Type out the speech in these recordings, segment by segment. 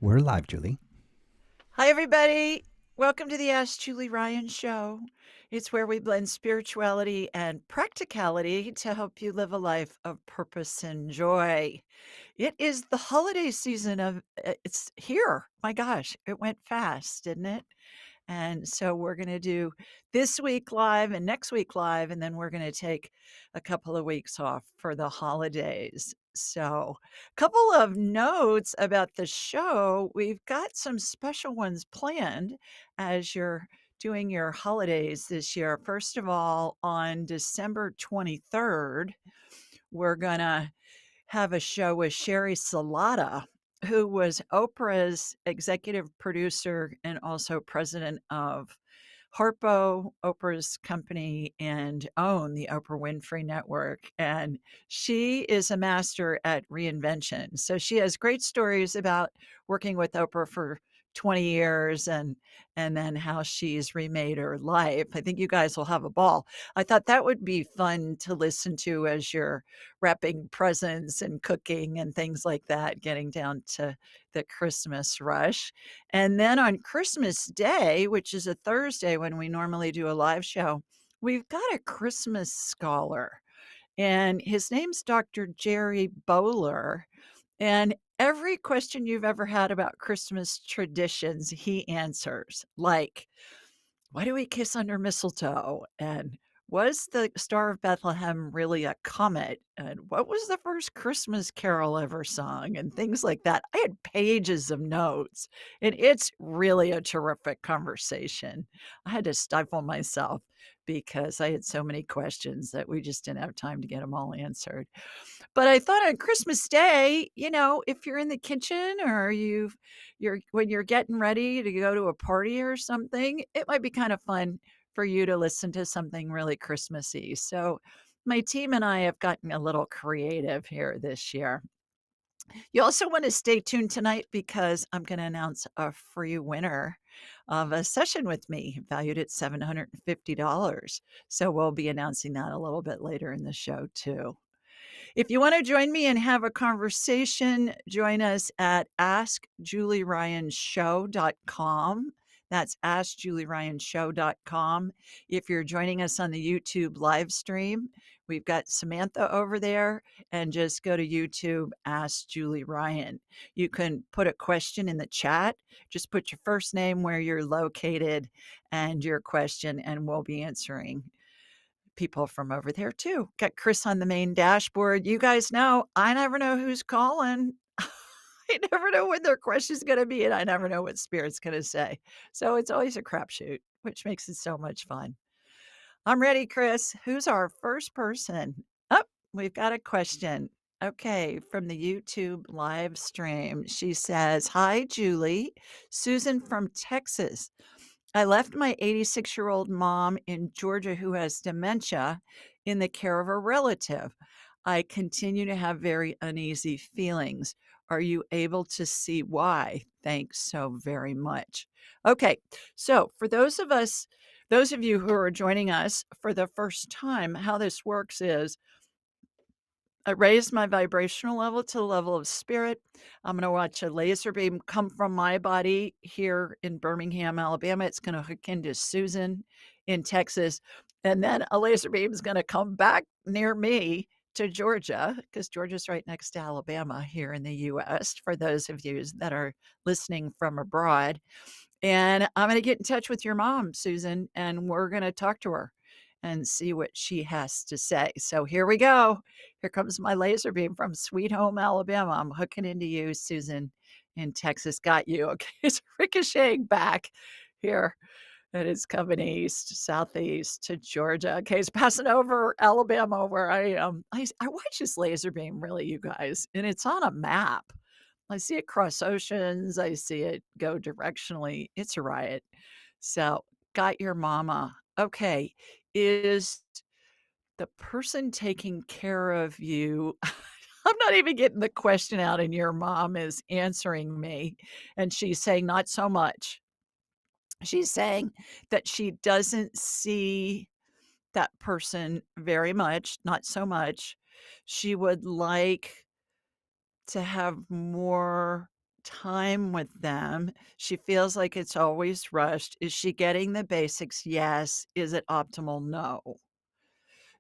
We're live, Julie. Hi, everybody. Welcome to the Ask Julie Ryan Show. It's where we blend spirituality and practicality to help you live a life of purpose and joy. It is the holiday season of it's here. My gosh, it went fast, didn't it? And so we're going to do this week live and next week live, and then we're going to take a couple of weeks off for the holidays. So, a couple of notes about the show. We've got some special ones planned as you're doing your holidays this year. First of all, on December 23rd, we're going to have a show with Sherry Salata, who was Oprah's executive producer and also president of Harpo, Oprah's company, and own the Oprah Winfrey Network. And she is a master at reinvention. So she has great stories about working with Oprah for 20 years and then how she's remade her life. I think you guys will have a ball. I thought that would be fun to listen to as you're wrapping presents and cooking and things like that, getting down to the Christmas rush. And then on Christmas Day, which is a Thursday when we normally do a live show, we've got a Christmas scholar, and his name's Dr. Jerry Bowler. And every question you've ever had about Christmas traditions, he answers. Like, why do we kiss under mistletoe? And was the Star of Bethlehem really a comet? And what was the first Christmas carol ever sung? And things like that. I had pages of notes, and it's really a terrific conversation. I had to stifle myself because I had so many questions that we just didn't have time to get them all answered. But I thought on Christmas Day, if you're in the kitchen or you're when you're getting ready to go to a party or something, it might be kind of fun for you to listen to something really Christmassy. So my team and I have gotten a little creative here this year. You also want to stay tuned tonight because I'm going to announce a free winner of a session with me valued at $750. So we'll be announcing that a little bit later in the show too. If you want to join me and have a conversation, join us at askjulieryanshow.com. That's askjulieryanshow.com. If you're joining us on the YouTube live stream, we've got Samantha over there, and just go to YouTube, Ask Julie Ryan. You can put a question in the chat. Just put your first name, where you're located, and your question, and we'll be answering people from over there too. Got Chris on the main dashboard. You guys know I never know who's calling. I never know when their question's going to be, and I never know what Spirit's going to say. So it's always a crapshoot, which makes it so much fun. I'm ready, Chris. Who's our first person? Oh, we've got a question. Okay, from the YouTube live stream. She says, "Hi, Julie. Susan from Texas. I left my 86-year-old mom in Georgia who has dementia in the care of a relative. I continue to have very uneasy feelings. Are you able to see why? Thanks so very much." Okay, so for those of you who are joining us for the first time, how this works is I raised my vibrational level to the level of spirit. I'm going to watch a laser beam come from my body here in Birmingham, Alabama. It's going to hook into Susan in Texas. And then a laser beam is going to come back near me to Georgia, because Georgia's right next to Alabama here in the US, for those of you that are listening from abroad. And I'm going to get in touch with your mom, Susan, and we're going to talk to her and see what she has to say. So here we go. Here comes my laser beam from Sweet Home, Alabama. I'm hooking into you, Susan, in Texas. Got you. Okay, it's ricocheting back here. And it's coming east, southeast to Georgia. Okay, it's passing over Alabama where I am. I watch this laser beam, really, you guys, and it's on a map. I see it cross oceans. I see it go directionally. It's a riot. So, got your mama. Okay. Is the person taking care of you? I'm not even getting the question out, and your mom is answering me. And she's saying, not so much. She's saying that she doesn't see that person very much, not so much. She would like to have more time with them. She feels like it's always rushed. Is she getting the basics? Yes. Is it optimal? No.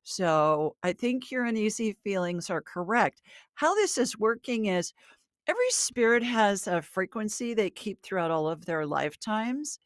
So I think your uneasy feelings are correct. How this is working is every spirit has a frequency they keep throughout all of their lifetimes.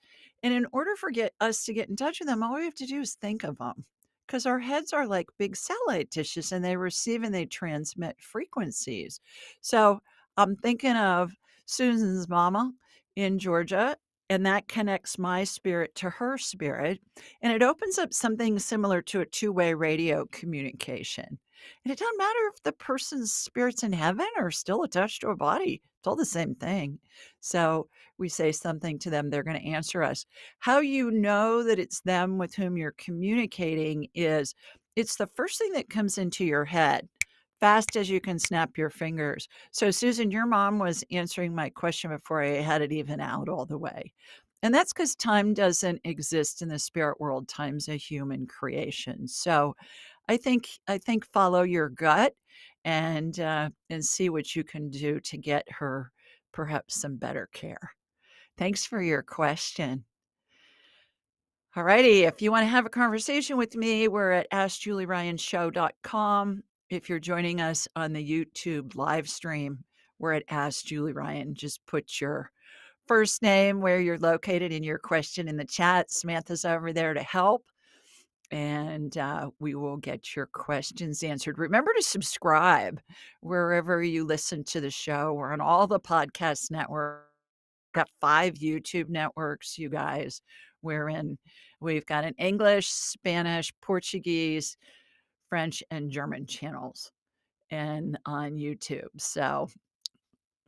And in order for us to get in touch with them, all we have to do is think of them. Because our heads are like big satellite dishes and they receive and they transmit frequencies. So I'm thinking of Susan's mama in Georgia, and that connects my spirit to her spirit. And it opens up something similar to a two-way radio communication. And it doesn't matter if the person's spirit's in heaven or still attached to a body. It's all the same thing. So we say something to them, they're going to answer us. How you know that it's them with whom you're communicating is it's the first thing that comes into your head, fast as you can snap your fingers. So, Susan, your mom was answering my question before I had it even out all the way. And that's because time doesn't exist in the spirit world. Time's a human creation. So I think follow your gut and see what you can do to get her perhaps some better care. Thanks for your question. Alrighty, if you wanna have a conversation with me, we're at askjulieryanshow.com. If you're joining us on the YouTube live stream, we're at Ask Julie Ryan. Just put your first name, where you're located, and your question in the chat. Samantha's over there to help, and we will get your questions answered. Remember to subscribe wherever you listen to the show. We're on all the podcast networks. Got 5 YouTube networks, you guys. We've got an English, Spanish, Portuguese, French, and German channels and on YouTube. So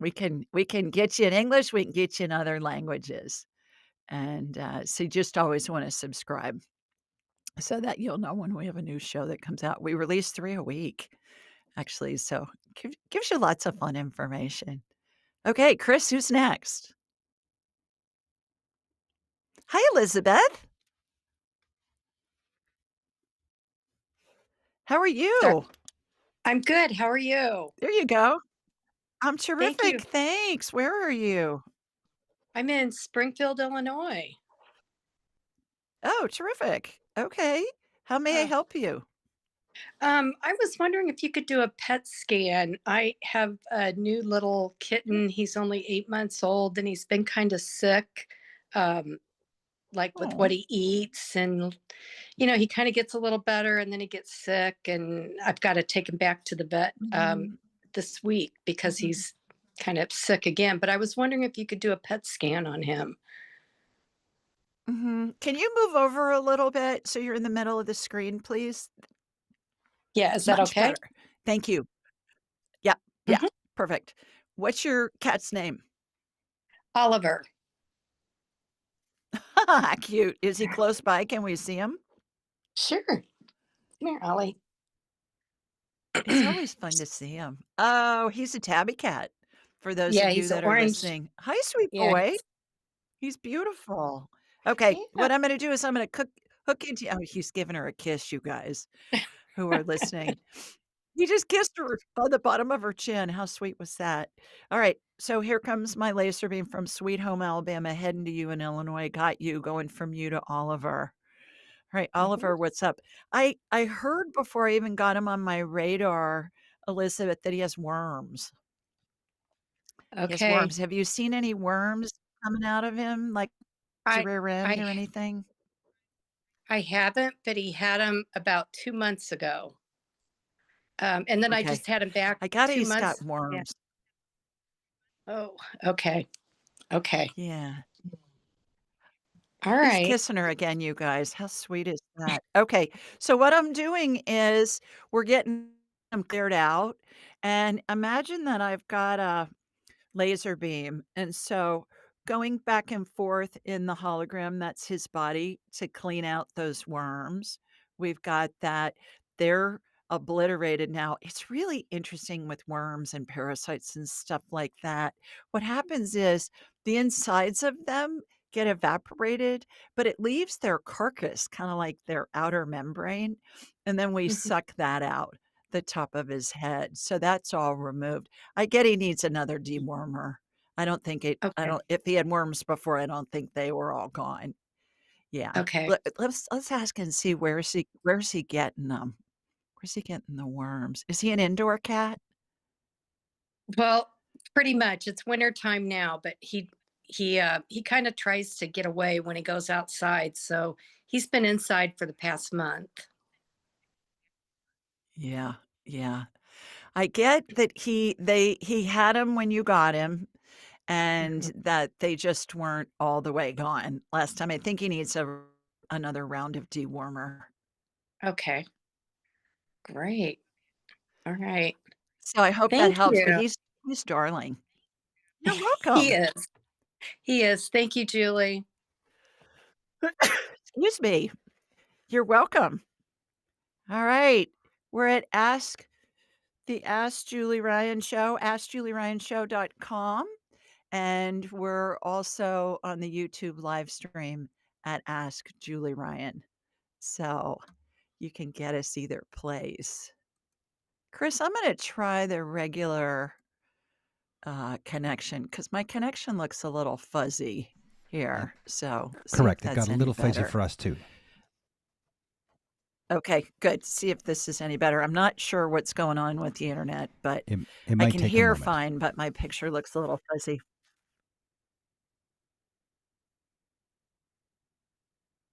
we can get you in English, we can get you in other languages. And so you just always want to subscribe so that you'll know when we have a new show that comes out. We release 3 a week, actually. So gives you lots of fun information. Okay, Chris, who's next? Hi, Elizabeth. How are Sorry. you? I'm good. How are you? There you go. I'm Thank terrific, you. thanks. Where are you? I'm in Springfield, Illinois. Oh, terrific. Okay. How may I Uh, help you? I was wondering if you could do a PET scan. I have a new little kitten. He's only 8 months old and he's been kind of sick, um, like with what Oh. he eats. And, he kind of gets a little better and then he gets sick. And I've got to take him back to the vet Mhm. this week because Mhm. he's kind of sick again. But I was wondering if you could do a PET scan on him. Mhm. Can you move over a little bit so you're in the middle of the screen, please? Yeah, is that Much okay? better. Thank you. Yeah, yeah, Hmm. perfect. What's your cat's name? Oliver. Cute. Is he close by? Can we see him? Sure. Come here, Ollie. It's always fun to see him. Oh, he's a tabby cat, for those Yeah, of you he's an that are orange. listening. Hi, sweet Yeah, boy. He's beautiful. Okay, yeah. what I'm gonna do is I'm gonna hook into oh, he's giving her a kiss, you guys who are listening. He just kissed her on the bottom of her chin. How sweet was that? All right, so here comes my laser beam from Sweet Home Alabama, heading to you in Illinois. Got you, going from you to Oliver. All right, Mhm. Oliver, what's up? I heard before I even got him on my radar, Elizabeth, that he has worms. He has Okay. worms. Have you seen any worms coming out of him, like his I rear end I or anything? I haven't, but he had him about 2 months ago. And then I Okay. just had him back I got it, 2 he's got months. Yeah. worms. Oh, okay. Okay. Yeah. All He's right. kissing her again, you guys. How sweet is that? Okay, so what I'm doing is we're getting them cleared out, and imagine that I've got a laser beam, and so going back and forth in the hologram, that's his body to clean out those worms. We've got that. They're obliterated now. It's really interesting with worms and parasites and stuff like that. What happens is the insides of them get evaporated, but it leaves their carcass, kind of like their outer membrane, and then we Mhm. suck that out the top of his head. So that's all removed. I get he needs another dewormer. I Okay. don't if he had worms before, I don't think they were all gone. Yeah. Okay. Let's ask and see where's he getting them? Where's he getting the worms? Is he an indoor cat? Well, pretty much. It's winter time now, but he kind of tries to get away when he goes outside. So he's been inside for the past month. Yeah, yeah. I get that he had him when you got him and Mhm. that they just weren't all the way gone last time. I think he needs another round of dewormer. Okay. Great. All right. So I hope that Thank helps, but you. he's darling. You're He welcome. is. He is. Thank you, Julie. Excuse me. You're welcome. All right. We're at Ask Julie Ryan Show, askjulieryanshow.com. And we're also on the YouTube live stream at Ask Julie Ryan. So you can get us either place. Chris, I'm going to try the regular connection because my connection looks a little fuzzy Yep, here. So see if correct. It that's got a any little fuzzy better. for us too. Okay, good. See if this is any better. I'm not sure what's going on with the internet, but It I might can take a hear moment. fine, but my picture looks a little fuzzy.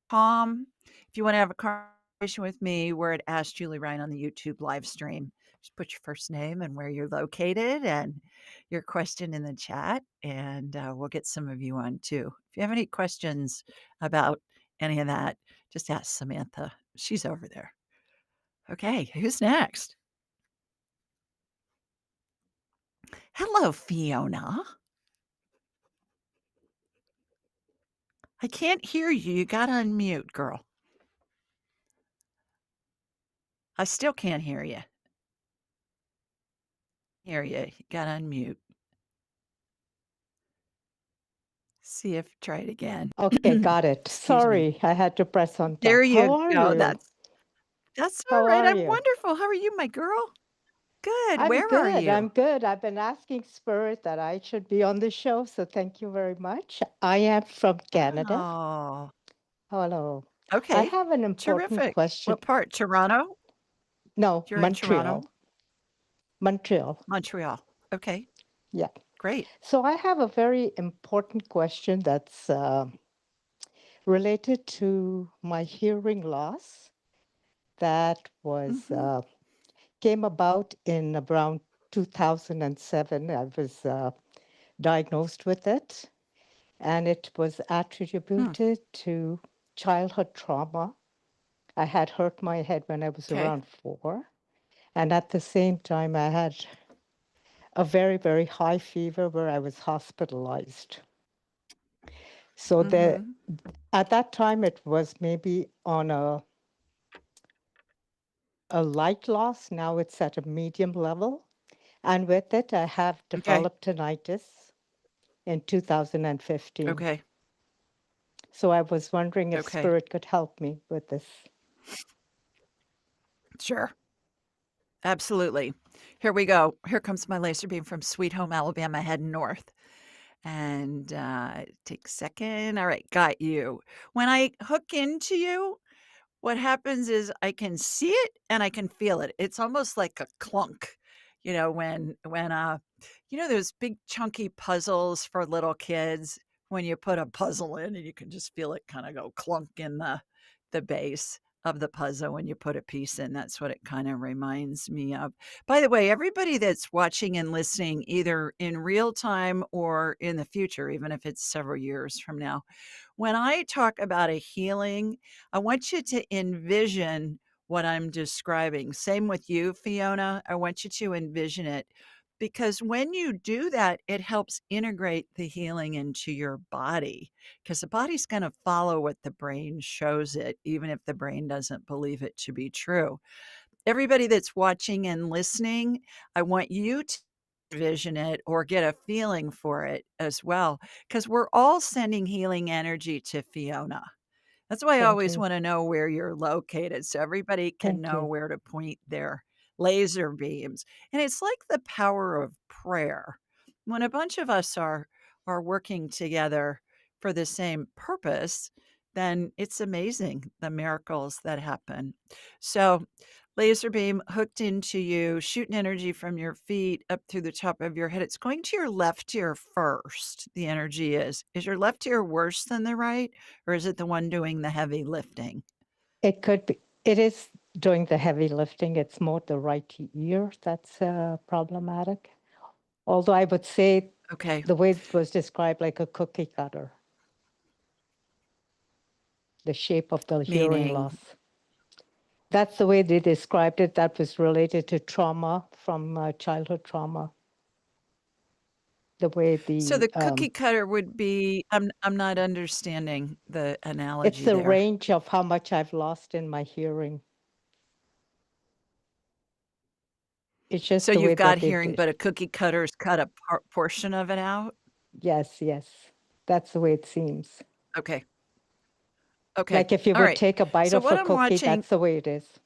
Tom, if you want to have a conversation with me, we're at Ask Julie Ryan on the YouTube live stream. Just put your first name and where you're located and your question in the chat, and we'll get some of you on too. If you have any questions about any of that, just ask Samantha. She's over there. Okay, who's next? Hello, Fiona. I can't hear you. You got to unmute, girl. I still can't hear you. Hear you. You got to unmute. See if try it again. Okay, got it. Excuse me. Sorry, I had to press on There top. How you are go. you? That's all How right. are I'm you? wonderful. How are you, my girl? Good. I'm Where are good. I'm you? good. I've been asking Spirit that I should be on the show, so thank you very much. I am from Canada. Oh, Hello. I okay. have an important Terrific. question. What part? Toronto? No, You're in Montreal. Toronto? Montreal. Montreal. Okay. Yeah. Great. So I have a very important question that's related to my hearing loss that was Mhm. came about in around 2007. I was diagnosed with it, and it was Hmm. attributed to childhood trauma. I had hurt my head when I was Okay. around 4, and at the same time, I had a very, very high fever where I was hospitalized. So Mhm. at that time, it was maybe on a light loss. Now it's at a medium level. And with it, I have Okay. developed tinnitus in 2015. Okay. So I was wondering if Okay. Spirit could help me with this. Sure. Absolutely. Here we go. Here comes my laser beam from Sweet Home, Alabama, heading north. And take a second. All right, got you. When I hook into you, what happens is I can see it and I can feel it. It's almost like a clunk, when those big chunky puzzles for little kids when you put a puzzle in and you can just feel it kind of go clunk in the base of the puzzle when you put a piece in. That's what it kind of reminds me of. By the way, everybody that's watching and listening, either in real time or in the future, even if it's several years from now, when I talk about a healing, I want you to envision what I'm describing. Same with you, Fiona. I want you to envision it because when you do that, it helps integrate the healing into your body because the body's going to follow what the brain shows it, even if the brain doesn't believe it to be true. Everybody that's watching and listening, I want you to envision it or get a feeling for it as well because we're all sending healing energy to Fiona. That's why I Thank always you. wanna know where you're located so everybody can Thank know you. where to point their laser beams, and it's like the power of prayer. when a bunch of us are working together for the same purpose, then it's amazing the miracles that happen. So, laser beam hooked into you, shooting energy from your feet up through the top of your head. It's going to your left ear first. The energy is. Is your left ear worse than the right, or is it the one doing the heavy lifting? It could be. It is doing the heavy lifting. It's more the right ear that's problematic. Although I would say Okay, the way it was described, like a cookie cutter, the shape of the hearing meaning loss. That's the way they described it. That was related to trauma from childhood trauma. The way so the the cookie cutter would be I'm not understanding the it's analogy the there. range of how much I've lost in my hearing. It's So just the way you've that got they hearing, did. but a cookie cutter's cut a portion of it out? Yes, yes. That's the way it seems. Okay, okay, Like if you would alright. take a bite So of what a I'm cookie, watching that's the way it is.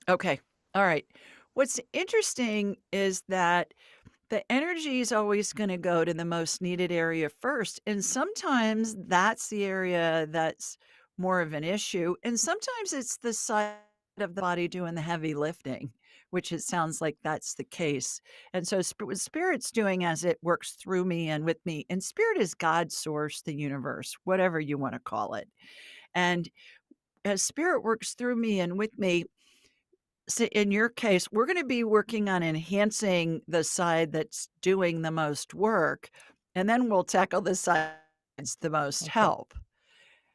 okay, alright. What's interesting is that the energy is always gonna go to the most needed area first, and sometimes that's the area that's more of an issue, and sometimes it's the side of the body doing the heavy lifting, which it sounds like that's the case, and so what Spirit's doing as it works through me and with me, and Spirit is God, Source, the universe, whatever you wanna call it, and as Spirit works through me and with me, so in your case, we're gonna be working on enhancing the side that's doing the most work, and then we'll tackle the side that's the most Okay. help.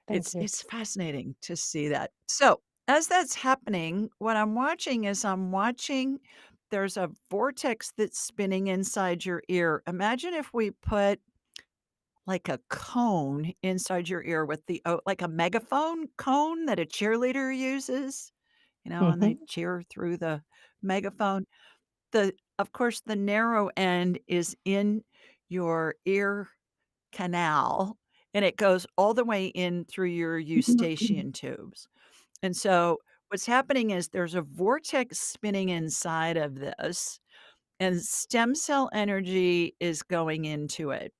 Thank you. It's fascinating to see that. So, as that's happening, what I'm watching is there's a vortex that's spinning inside your ear. Imagine if we put like a cone inside your ear with like a megaphone cone that a cheerleader uses, and they Hmm. cheer through the megaphone. Of course, the narrow end is in your ear canal, and it goes all the way in through your eustachian tubes. And so what's happening is there's a vortex spinning inside of this, and stem cell energy is going into it.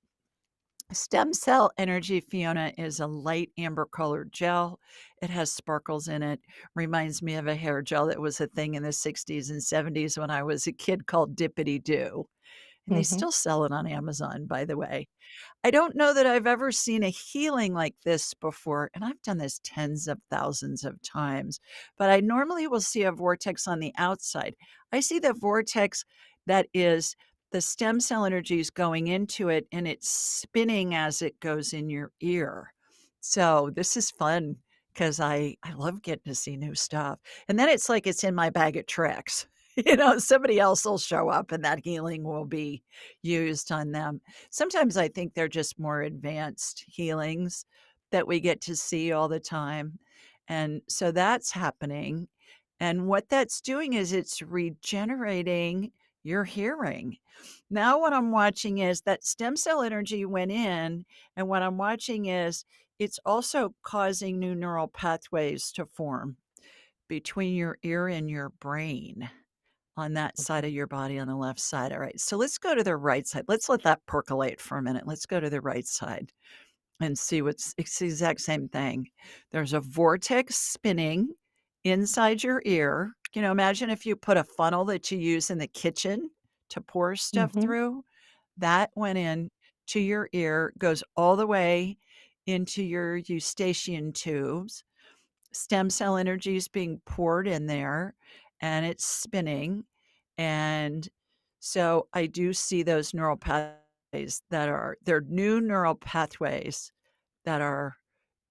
Stem cell energy, Fiona, is a light amber colored gel. It has sparkles in it. Reminds me of a hair gel that was a thing in the 60s and 70s when I was a kid called Dippity Doo. And they Hmm. still sell it on Amazon, by the way. I don't know that I've ever seen a healing like this before, and I've done this tens of thousands of times, but I normally will see a vortex on the outside. I see the vortex that is the stem cell energy is going into it and it's spinning as it goes in your ear. So this is fun because I love getting to see new stuff. And then it's like it's in my bag of tricks. Somebody else will show up and that healing will be used on them. Sometimes I think they're just more advanced healings that we get to see all the time, and so that's happening, and what that's doing is it's regenerating your hearing. Now what I'm watching is that stem cell energy went in, and what I'm watching is it's also causing new neural pathways to form between your ear and your brain on that side Okay. of your body on the left side. All right. So let's go to the right side. Let's let that percolate for a minute. Let's go to the right side and see it's the exact same thing. There's a vortex spinning inside your ear. Imagine if you put a funnel that you use in the kitchen to pour stuff Hmm. through. That went in to your ear, goes all the way into your eustachian tubes. Stem cell energy is being poured in there and it's spinning. And so I do see those neural pathways they're new neural pathways that are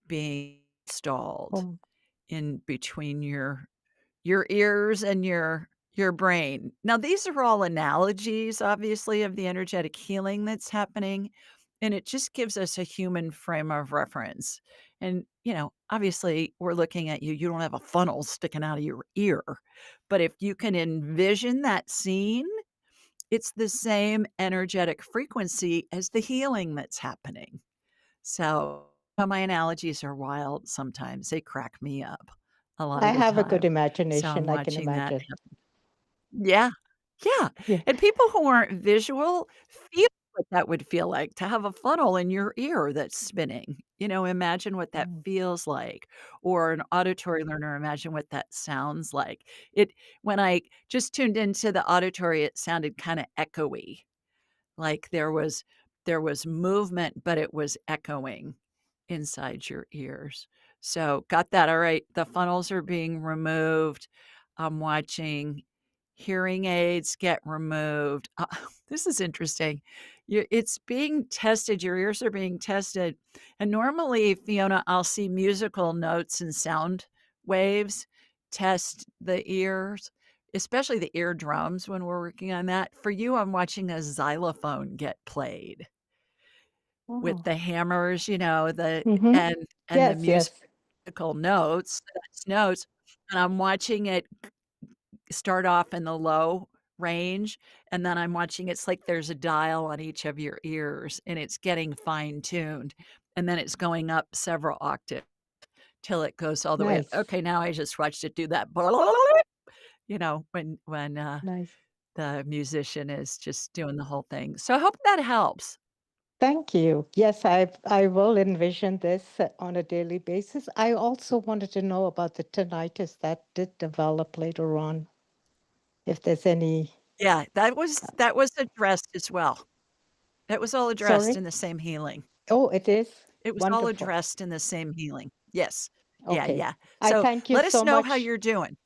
being installed Oh, in between your ears and your brain. Now, these are all analogies, obviously, of the energetic healing that's happening, and it just gives us a human frame of reference. And, obviously, we're looking at you. You don't have a funnel sticking out of your ear, but if you can envision that scene, it's the same energetic frequency as the healing that's happening. So, my analogies are wild sometimes. They crack me up a lot I of the have a good time. So I'm imagination, I can watching that imagine. Yeah. Yeah, Yeah. and people who aren't visual feel what that would feel like to have a funnel in your ear that's spinning. Imagine what that Mm. feels like, or an auditory learner, imagine what that sounds like. It When I just tuned into the auditory, it sounded kinda echoey. Like there was movement, but it was echoing inside your ears. So, got that, alright, the funnels are being removed. I'm watching hearing aids get removed. This is interesting. It's being tested, your ears are being tested, and normally, Fiona, I'll see musical notes and sound waves test the ears, especially the eardrums when we're working on that. For you, I'm watching a xylophone get played with Oh. the hammers, the Mhm. and the Yes, yes. musical notes, that's notes, and I'm watching it start off in the low range, and then I'm watching it's like there's a dial on each of your ears, and it's getting fine-tuned, and then it's going up several octaves till it goes all the way up. Nice. Okay, now I just watched it do that, when Nice. the musician is just doing the whole thing. So I hope that helps. Thank you. Yes, I will envision this on a daily basis. I also wanted to know about the tinnitus that did develop later on, if there's any. Yeah, that uh, was that was addressed as well. That was all addressed Sorry? in the same healing. Oh, it is? It was all Wonderful. addressed in the same healing. Yes. Yeah, Okay. yeah. I So, thank you let us so know how much. you're doing.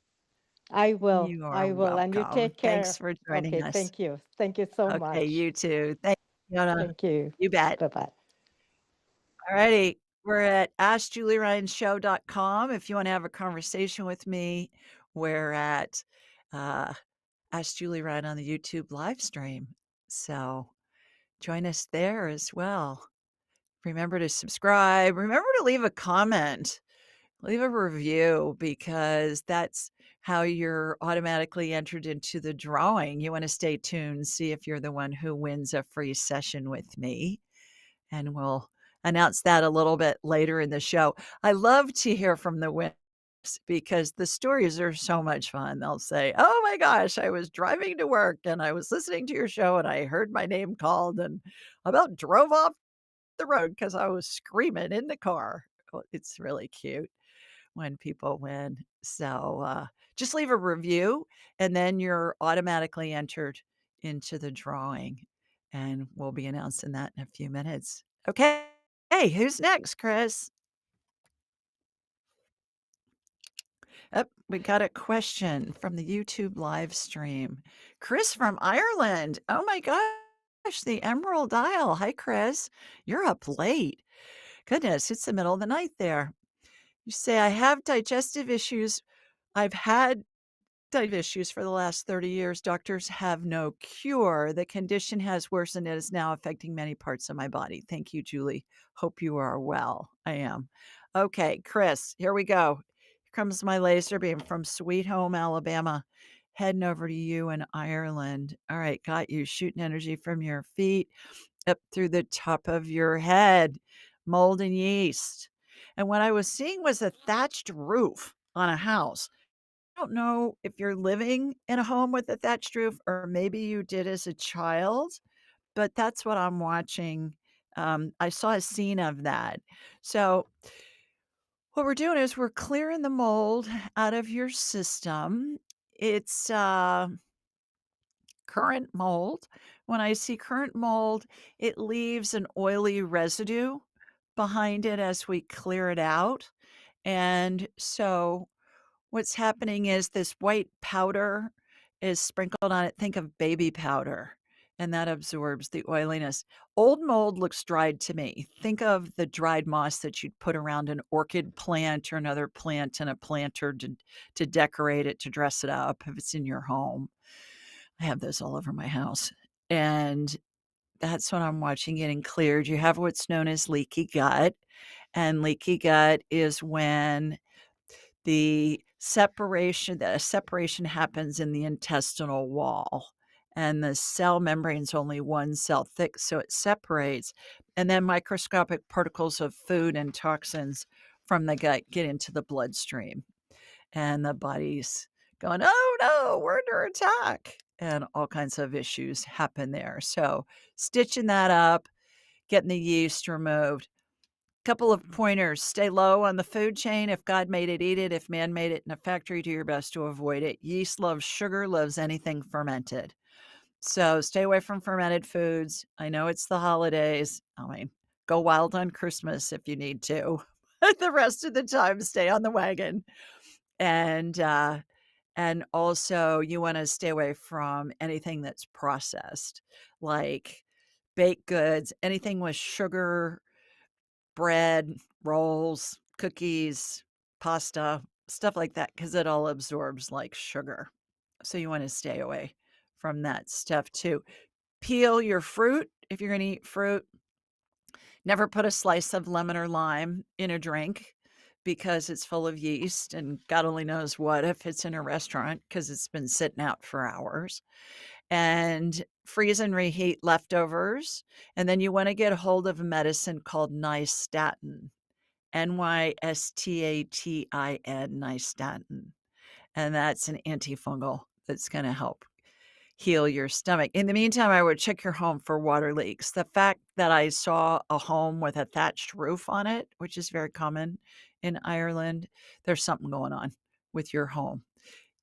I will. You are I will. And you welcome. take Thanks care. for joining Okay, us. thank you. Thank you so Okay, much. you too. Thank you, Fiona. Thank you. You bet. Bye-bye. Alrighty. We're at AskJulieRyanShow.com. If you wanna have a conversation with me, we're at, uh, Ask Julie Ryan on the YouTube live stream. So, join us there as well. Remember to subscribe. Remember to leave a comment. Leave a review because that's how you're automatically entered into the drawing. You wanna stay tuned, see if you're the one who wins a free session with me, and we'll announce that a little bit later in the show. I love to hear from the winners because the stories are so much fun. They'll say, "Oh my gosh, I was driving to work and I was listening to your show and I heard my name called and about drove off the road because I was screaming in the car." Well, it's really cute when people win. So, just leave a review, and then you're automatically entered into the drawing, and we'll be announcing that in a few minutes. Okay. Hey, who's next, Chris? Oh, we got a question from the YouTube live stream. Chris from Ireland. Oh my gosh, the Emerald Isle. Hi, Chris. You're up late. Goodness, it's the middle of the night there. You say, I have digestive issues. I've had digestive issues for the last 30 years. Doctors have no cure. The condition has worsened and is now affecting many parts of my body. Thank you, Julie. Hope you are well. I am. Okay, Chris, here we go. Here comes my laser beam from Sweet Home, Alabama, heading over to you in Ireland. All right, got you. Shooting energy from your feet up through the top of your head, mold and yeast. And what I was seeing was a thatched roof on a house. I don't know if you're living in a home with a thatched roof or maybe you did as a child, but that's what I'm watching. I saw a scene of that. So, what we're doing is we're clearing the mold out of your system. It's current mold. When I see current mold, it leaves an oily residue behind it as we clear it out. And so what's happening is this white powder is sprinkled on it. Think of baby powder, and that absorbs the oiliness. Old mold looks dried to me. Think of the dried moss that you'd put around an orchid plant or another plant in a planter to decorate it, to dress it up if it's in your home. I have those all over my house. And that's what I'm watching getting cleared. You have what's known as leaky gut. And leaky gut is when the separation happens in the intestinal wall, and the cell membrane's only one cell thick, so it separates, and then microscopic particles of food and toxins from the gut get into the bloodstream, and the body's going, "Oh, no, we're under attack." and all kinds of issues happen there. So stitching that up, getting the yeast removed. Couple of pointers: stay low on the food chain. If God made it, eat it. If man made it in a factory, do your best to avoid it. Yeast loves sugar, loves anything fermented. So stay away from fermented foods. I know it's the holidays. I mean, go wild on Christmas if you need to. The rest of the time, stay on the wagon. And, uh, and also you wanna stay away from anything that's processed, like baked goods, anything with sugar, bread, rolls, cookies, pasta, stuff like that, because it all absorbs like sugar. So you wanna stay away from that stuff too. Peel your fruit if you're gonna eat fruit. Never put a slice of lemon or lime in a drink because it's full of yeast and God only knows what if it's in a restaurant because it's been sitting out for hours. And freeze and reheat leftovers. And then you want to get a hold of a medicine called nystatin, Nystatin, nystatin. And that's an antifungal that's going to help heal your stomach. In the meantime, I would check your home for water leaks. The fact that I saw a home with a thatched roof on it, which is very common in Ireland, there's something going on with your home.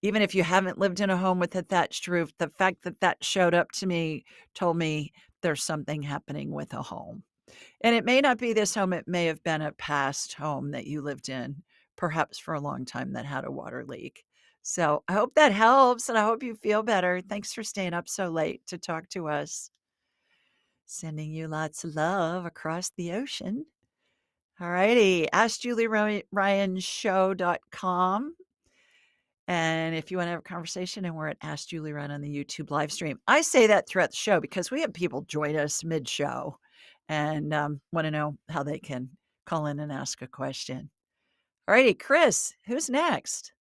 Even if you haven't lived in a home with a thatched roof, the fact that that showed up to me told me there's something happening with a home. And it may not be this home, it may have been a past home that you lived in, perhaps for a long time, that had a water leak. So I hope that helps, and I hope you feel better. Thanks for staying up so late to talk to us. Sending you lots of love across the ocean. All righty. AskJulieRyanShow.com. And if you want to have a conversation, and we're at Ask Julie Ryan on the YouTube live stream. I say that throughout the show because we have people join us mid-show and want to know how they can call in and ask a question. All righty, Chris, who's next?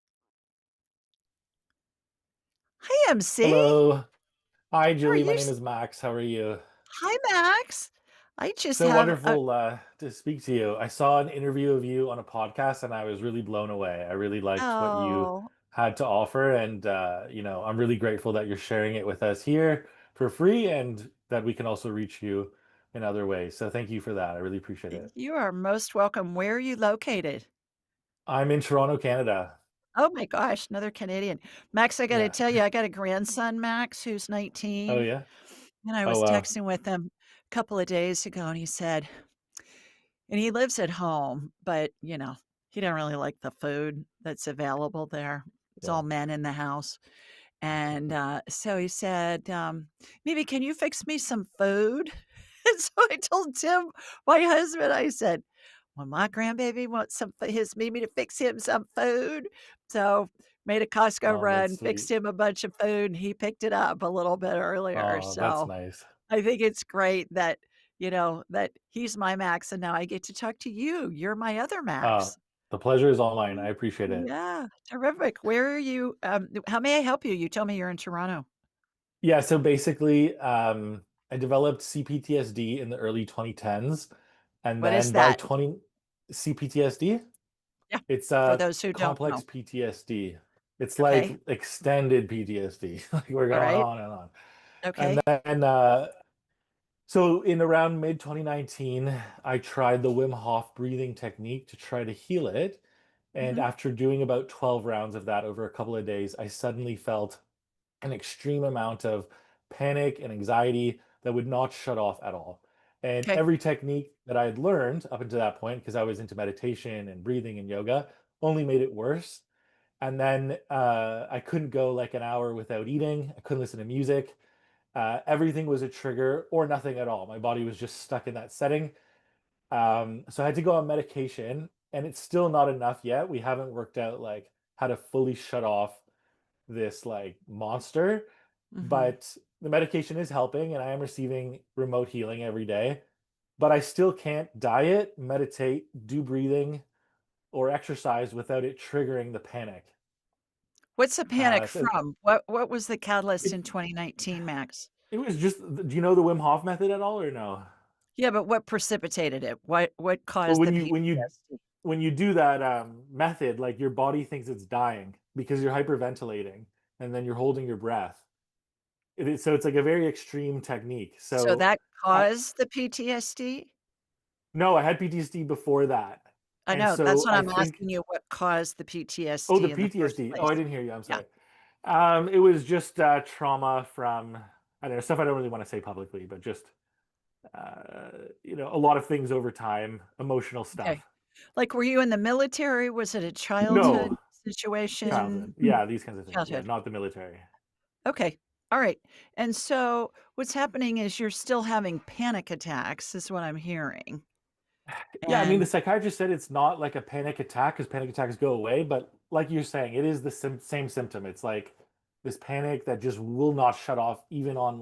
Hi, MC. Hello. Hi, How are Julie. My you? name is Max. How are you? Hi, Max. I just So have a wonderful to speak to you. I saw an interview of you on a podcast and I was really blown away. I really liked what you oh, had to offer. And, I'm really grateful that you're sharing it with us here for free and that we can also reach you in other ways. So thank you for that. I really appreciate it. you are most welcome. Where are you located? I'm in Toronto, Canada. Oh my gosh, another Canadian. Max, I gotta Yeah. tell you, I got a grandson, Max, who's Oh, 19. yeah. And I Oh, was wow. texting with him a couple of days ago, and he said, and he lives at home, but he don't really like the food that's available there. It's Yeah. all men in the house. And so he said, maybe can you fix me some food? And so I told Tim, my husband, I said, well, my grandbaby wants his Mimi to fix him some food. So made a Costco Oh, that's run, fixed sweet. him a bunch of food, and he picked it up a little bit earlier. Oh, that's So nice. I think it's great that, that he's my Max and now I get to talk to you. You're my other Uh, Max. the pleasure is all mine. I appreciate it. Yeah, terrific. Where are you? How may I help you? You told me you're in Toronto. Yeah, so basically, I developed CPTSD in the early 2010s, and What is then by that? 20 CPTSD, Yeah, it's for those who don't complex know. PTSD. It's like Okay. extended PTSD. Like we're All going right. on and on. And Okay. then so in around mid 2019, I tried the Wim Hof breathing technique to try to heal it. And Mhm. after doing about 12 rounds of that over a couple of days, I suddenly felt an extreme amount of panic and anxiety that would not shut off at all. And Okay. every technique that I had learned up until that point, because I was into meditation and breathing and yoga, only made it worse. And then I couldn't go like an hour without eating. I couldn't listen to music. Everything was a trigger or nothing at all. My body was just stuck in that setting. So I had to go on medication, and it's still not enough yet. We haven't worked out like how to fully shut off this like monster, Mhm. but the medication is helping and I am receiving remote healing every day. But I still can't diet, meditate, do breathing, or exercise without it triggering the panic. What's the panic So from? What was the catalyst it in 2019, Max? it was just. Do you know the Wim Hof method at all or no? Yeah, but what precipitated it? What Well, caused the PTSD? when you do that method, like your body thinks it's dying because you're hyperventilating and then you're holding your breath. So it's like a very extreme technique. So So that I caused the PTSD? no, I had PTSD before that. I And know, that's so what I I'm think asking you, what caused the oh, the PTSD in the first PTSD. Oh, I place? didn't hear you. I'm Yeah, sorry. It was just trauma from I don't know stuff I don't really want to say publicly, but just a lot of things over time, emotional okay. stuff. Like, were you in the military? Was it a childhood No, situation? childhood. Yeah, these kinds of things. Yeah, Childhood. not the military. Okay. All right. And so what's happening is you're still having panic attacks, is what I'm hearing. Yeah, I mean, the And psychiatrist said it's not like a panic attack because panic attacks go away, but like you're saying, it is the same symptom. It's like this panic that just will not shut off, even on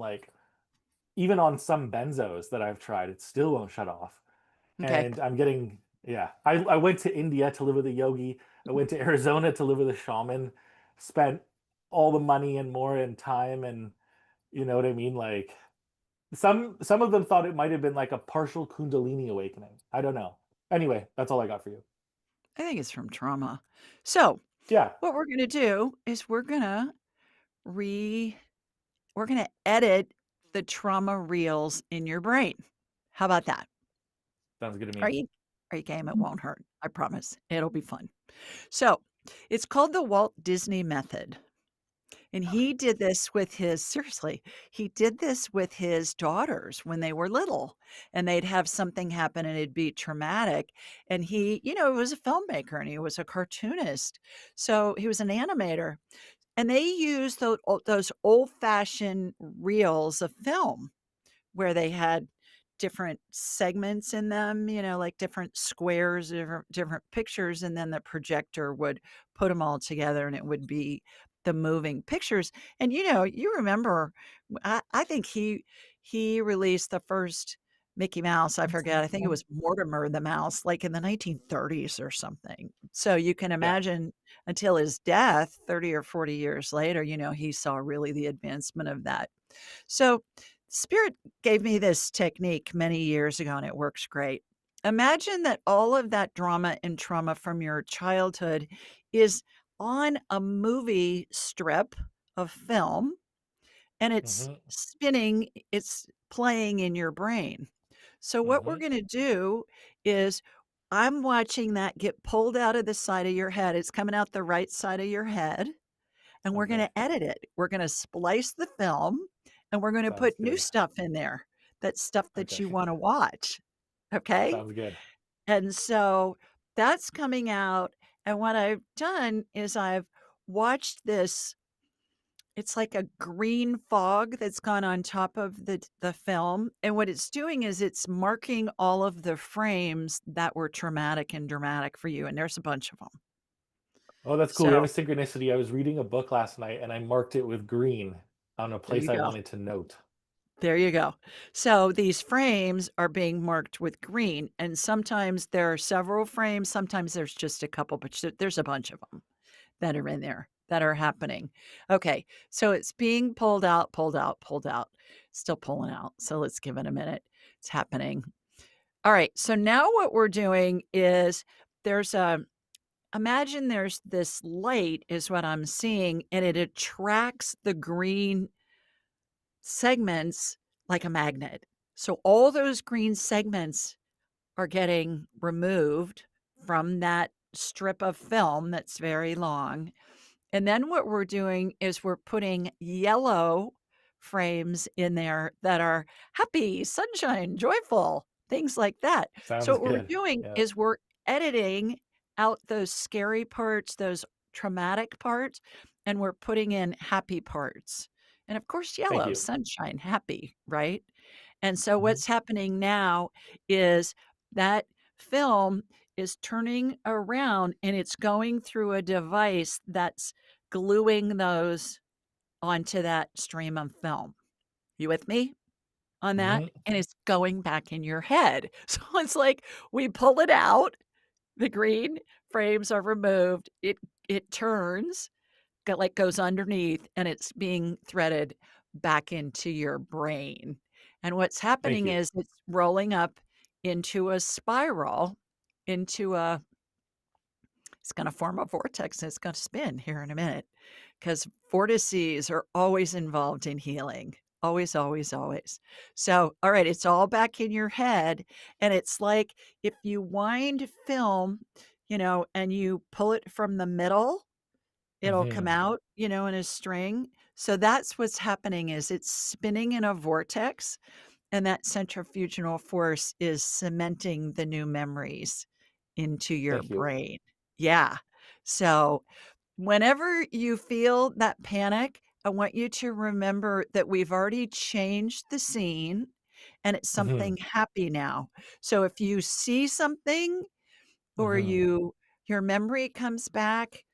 some benzos that I've tried, it still won't shut off. okay. And I'm getting, yeah. I went to India to live with a yogi. I went to Arizona to live with a shaman. Spent all the money and more and time, and you know what I mean. Like some of them thought it might have been like a partial Kundalini awakening. I don't know. Anyway, that's all I got for you. I think it's from trauma. So Yeah, what we're gonna do is re we're gonna edit the trauma reels in your brain. How about that? sounds good to Are me. you are you game? It won't hurt. I promise. It'll be fun. So it's called the Walt Disney Method. And he did this with his seriously, he did this with his daughters when they were little, and they'd have something happen and it'd be traumatic. And he was a filmmaker and he was a cartoonist. So he was an animator. And they used those old-fashioned reels of film where they had different segments in them, like different squares, different pictures, and then the projector would put them all together and it would be the moving pictures. And you remember, I think he released the first Mickey Mouse. I forget. I think it was Mortimer the Mouse, like in the 1930s or something. So you can Yeah, imagine until his death, 30 or 40 years later, he saw really the advancement of that. So, Spirit gave me this technique many years ago, and it works great. Imagine that all of that drama and trauma from your childhood is on a movie strip of film, and it's hmm spinning, it's playing in your brain. So, what we're hmm going to do is I'm watching that get pulled out of the side of your head. It's coming out the right side of your head and we're Okay, gonna edit it. We're gonna splice the film, and we're gonna sounds put new good. stuff in there. That's stuff that Okay, you wanna watch, okay? sounds good. And so that's coming out, and what I've done is I've watched this it's like a green fog that's gone on top of the film, and what it's doing is it's marking all of the frames that were traumatic and dramatic for you, and there's a bunch of them. Oh, that's cool. We have a So, synchronicity. I was reading a book last night and I marked it with green on a there place you I go. wanted to note. There you go. So these frames are being marked with green, and sometimes there are several frames, sometimes there's just a couple, but there's a bunch of them that are in there that are happening. Okay, so it's being pulled out, pulled out, pulled out, still pulling out. So let's give it a minute. It's happening. All right, so now what we're doing is there's a imagine there's this light is what I'm seeing, and it attracts the green segments like a magnet. So all those green segments are getting removed from that strip of film that's very long. And then what we're doing is we're putting yellow frames in there that are happy, sunshine, joyful, things like that. So Sounds what we're good. doing Yeah. is we're editing out those scary parts, those traumatic parts, and we're putting in happy parts. And of course, Thank yellow, you. sunshine, happy, right? And so Mhm. what's happening now is that film is turning around and it's going through a device that's gluing those onto that stream of film. You with me on that? Mhm. And it's going back in your head. So it's like we pull it out, the green frames are removed, it turns, goes underneath, and it's being threaded back into your brain. And what's Thank happening you. is it's rolling up into a spiral, into a it's gonna form a vortex and it's gonna spin here in a minute because vortices are always involved in healing. Always, always, always. So, all right, it's all back in your head. And it's like if you wind film, and you pull it from the middle, it'll come Hmm. out, in a string. So that's what's happening is it's spinning in a vortex, and that centrifugal force is cementing the new memories into your Thank you. brain. Yeah. So whenever you feel that panic, I want you to remember that we've already changed the scene and it's Hmm. something happy now. So if you see something or Hmm. your memory comes back,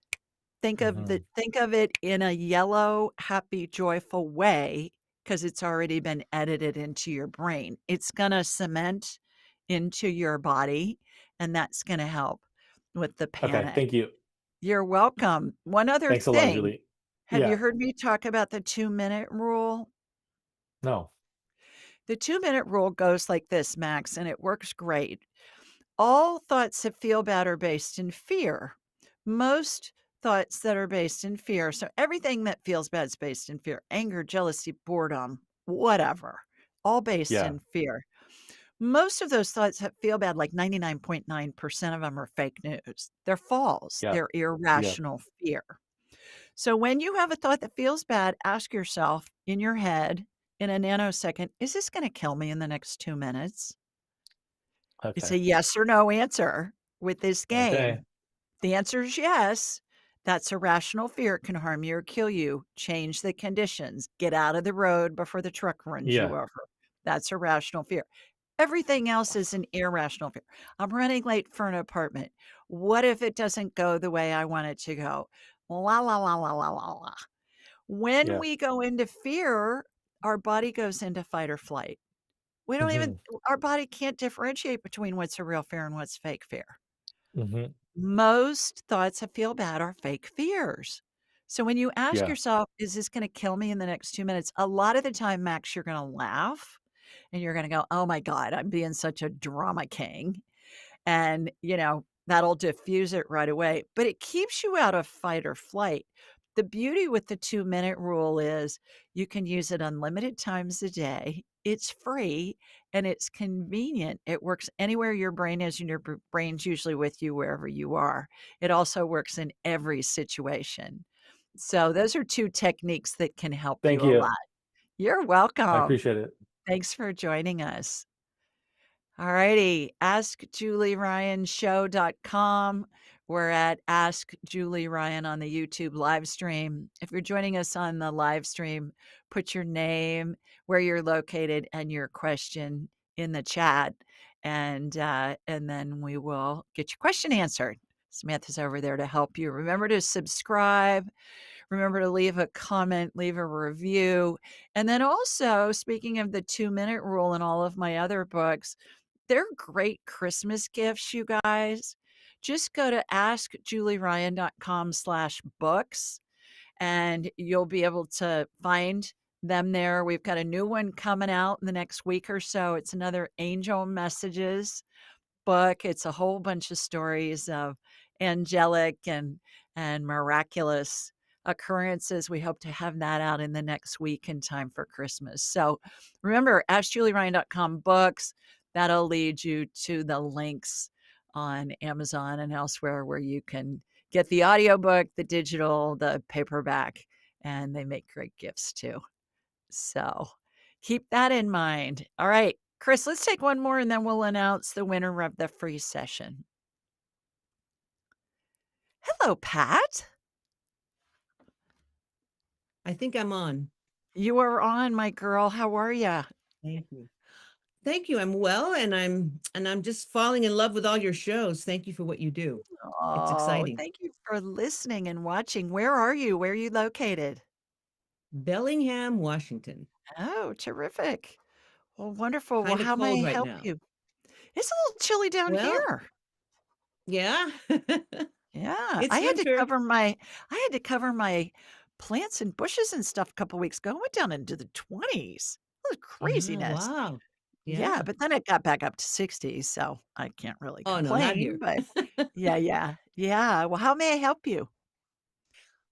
Hmm. think of it in a yellow, happy, joyful way because it's already been edited into your brain. It's gonna cement into your body, and that's gonna help with the Okay. panic. Thank you. You're welcome. One other Thanks a lot, thing, Julie. have you Yeah. heard me talk about the 2-minute rule? No. The 2-minute rule goes like this, Max, and it works great. All thoughts that feel bad are based in fear. Most thoughts that are based in fear. So everything that feels bad is based in fear. Anger, jealousy, boredom, whatever. All based Yeah. in fear. Most of those thoughts that feel bad, like 99.9% of them are fake news. They're false. Yeah. They're Yeah. irrational fear. So when you have a thought that feels bad, ask yourself in your head in a nanosecond, is this going to kill me in the next 2 minutes? It's Okay. a yes or no answer with this Okay. game. The answer is yes. That's a rational fear. It can harm you or kill you. Change the conditions. Get out of the road before the truck runs you Yeah. over. That's a rational fear. Everything else is an irrational fear. I'm running late for an appointment. What if it doesn't go the way I want it to go? La la la la la la la. When Yeah. we go into fear, our body goes into fight or flight. We don't even Hmm. our body can't differentiate between what's a real fear and what's fake fear. Hmm. Most thoughts that feel bad are fake fears. So when you ask Yeah. yourself, "Is this gonna kill me in the next 2 minutes?" A lot of the time, Max, you're gonna laugh and you're gonna go, "Oh my god, I'm being such a drama king." And, that'll diffuse it right away, but it keeps you out of fight or flight. The beauty with the 2-minute rule is you can use it unlimited times a day. It's free and it's convenient. It works anywhere your brain is, and your brain's usually with you wherever you are. It also works in every situation. So those are 2 techniques that can help Thank you a you. lot. You're I welcome. appreciate it. Thanks for joining us. Alrighty, AskJulieRyanShow.com. We're at Ask Julie Ryan on the YouTube live stream. If you're joining us on the live stream, put your name, where you're located, and your question in the chat, and then we will get your question answered. Samantha's over there to help you. Remember to subscribe. Remember to leave a comment, leave a review. And then also, speaking of the 2-minute rule and all of my other books, they're great Christmas gifts, you guys. Just go to askjulieryan.com/books and you'll be able to find them there. We've got a new one coming out in the next week or so. It's another angel messages book. It's a whole bunch of stories of angelic and miraculous occurrences. We hope to have that out in the next week in time for Christmas. So remember, askjulieryan.com books. That'll lead you to the links on Amazon and elsewhere where you can get the audiobook, the digital, the paperback, and they make great gifts too. So keep that in mind. All right, Chris, let's take one more and then we'll announce the winner of the free session. Hello, Pat. I think I'm on. You are on, my girl. How are you? Thank you. Thank you. I'm well, and I'm just falling in love with all your shows. Thank you for what you do. It's Oh, exciting. thank you for listening and watching. Where are you? Where are you located? Bellingham, Washington. Oh, terrific. Well, wonderful. Well, Kind of how may cold I right help now. you? It's a little chilly down Well, here. yeah. Yeah, It's winter. I had to cover my plants and bushes and stuff a couple weeks ago. I went down into the 20s. It was Ah, craziness. wow. Yeah, Yeah. but then it got back up to 60, so I can't really Oh, no, not complain, here. but yeah, yeah. Yeah, well, how may I help you?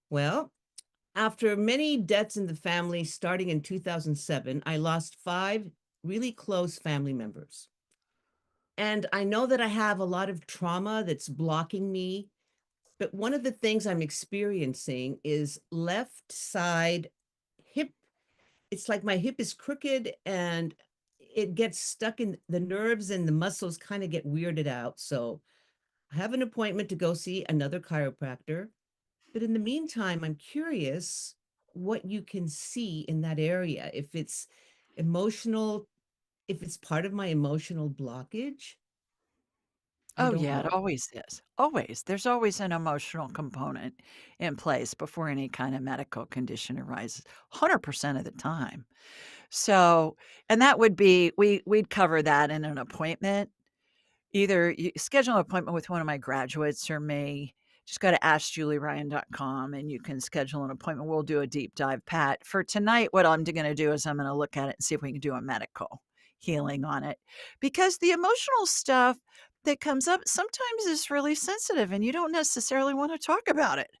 Well, After many deaths in the family starting in 2007, I lost 5 really close family members. And I know that I have a lot of trauma that's blocking me, but one of the things I'm experiencing is left side hip. It's like my hip is crooked and it gets stuck in the nerves and the muscles kind of get weirded out. So I have an appointment to go see another chiropractor. But in the meantime, I'm curious what you can see in that area. If it's emotional, if it's part of my emotional blockage, I Oh, don't yeah, it know. always is. Always. There's always an emotional component in place before any kind of medical condition arises, 100% of the time. So, and that would be we'd cover that in an appointment. Either you schedule an appointment with one of my graduates or me. Just go to askjulieryan.com and you can schedule an appointment. We'll do a deep dive, Pat. For tonight, what I'm going to do is I'm going to look at it and see if we can do a medical healing on it. Because the emotional stuff that comes up sometimes is really sensitive and you don't necessarily want to talk about it,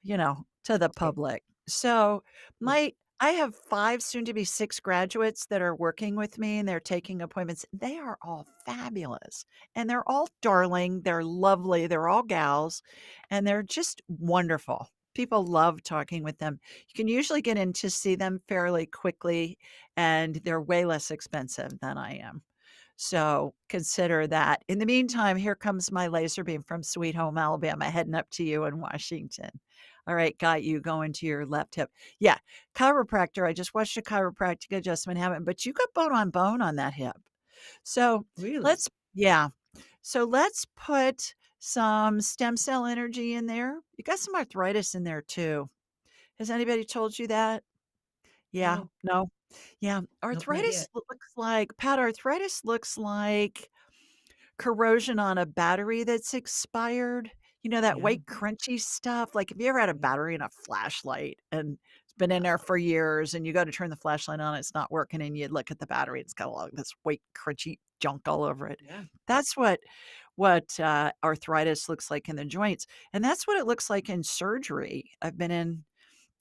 to the Okay. public. So Yeah. I have 5, soon to be 6 graduates that are working with me and they're taking appointments. They are all fabulous and they're all darling. They're lovely. They're all gals and they're just wonderful. People love talking with them. You can usually get in to see them fairly quickly and they're way less expensive than I am. So consider that. In the meantime, here comes my laser beam from Sweet Home, Alabama, heading up to you in Washington. All right, got you going to your left hip. Yeah, chiropractor. I just watched a chiropractic adjustment happen, but you got bone on that hip. So Really? let's, yeah. So let's put some stem cell energy in there. You got some arthritis in there too. Has anybody told you that? Yeah, No, no. Yeah, nope, not yet. arthritis looks like corrosion on a battery that's expired. You know, that Yeah. white crunchy stuff? Like, have you ever had a Yeah. battery in a flashlight and it's been in there for years and you go to turn the flashlight on, it's not working, and you look at the battery, it's got all this white crunchy junk all over it. Yeah. That's what arthritis looks like in the joints, and that's what it looks like in surgery. I've been in